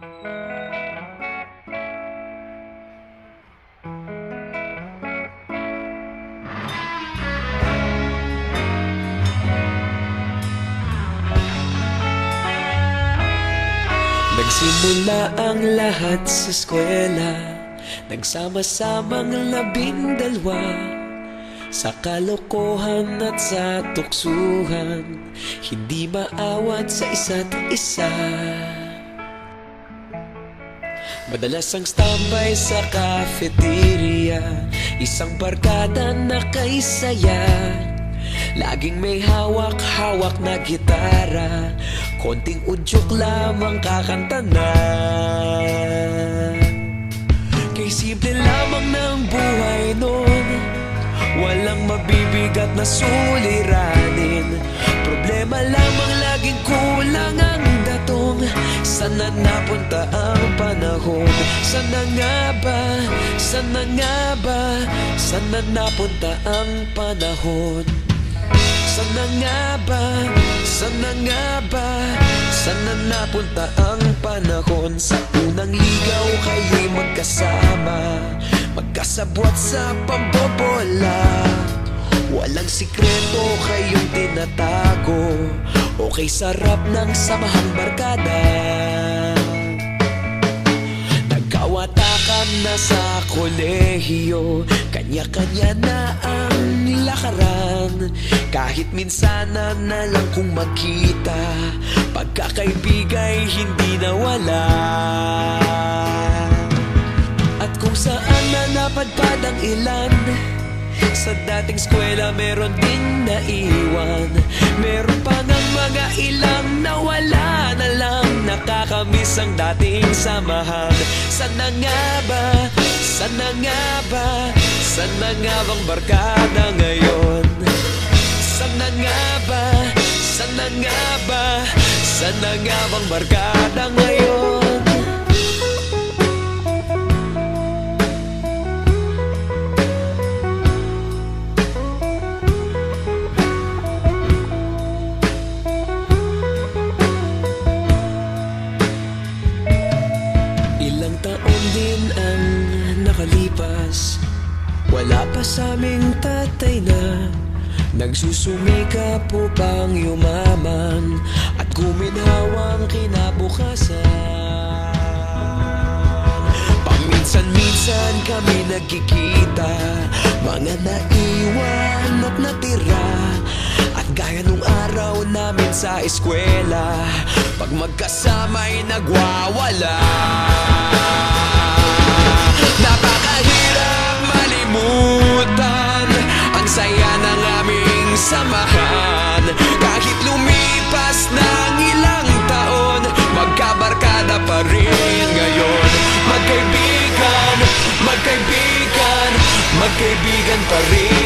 Nagsimula ang lahat sa eskwela, nagsama-samang 12 sa kalokohan at sa tuksuhan, hindi maawat sa isa't isa. Madalas ang standby sa cafeteria, isang barkada na kay saya. Laging may hawak-hawak na gitara, konting udyok lamang kakanta na. Kay simple lamang ng buhay nun, walang mabibigat na suliranin. Problema lamang laging kulang ang datong. Sana napunta ang panahon? Sana nga ba? Sana nga ba? Sana napunta ang panahon? Sana nga ba? Sana nga ba? Sana napunta ang panahon? Sa unang ligaw kayo'y magkasama, magkasabwat sa pambobola. Walang sikreto kayong tinatago, okay sarap ng samahang barkada. Nagkawatakan na sa kolehiyo, kanya-kanya na ang lakaran. Kahit minsan na lang kung magkita, pagkakaibigay hindi nawala. At kung saan na napadpad ang ilan, sa dating eskwela meron ding naiwan. Meron pa ng mga ilang nawala na lang, nakakamiss ang dating samahan. Sana nga ba? Sana nga ba? Sana nga bang barkada ngayon? Sana nga ba? Sana nga ba? Sana nga bang barkada ngayon? Ilang taon din ang nakalipas, wala pa sa aming tatay na nagsusumikap upang yumaman at guminhawang kinabukasan. Paminsan-minsan kami nagkikita, mga naiwan at natira. At gaya nung araw namin sa eskwela, pag magkasama'y nagwawala. Napakahirap malimutan ang saya ng aming samahan. Kahit lumipas ng ilang taon, magkabarkada pa rin ngayon. Magkaibigan, magkaibigan, magkaibigan pa rin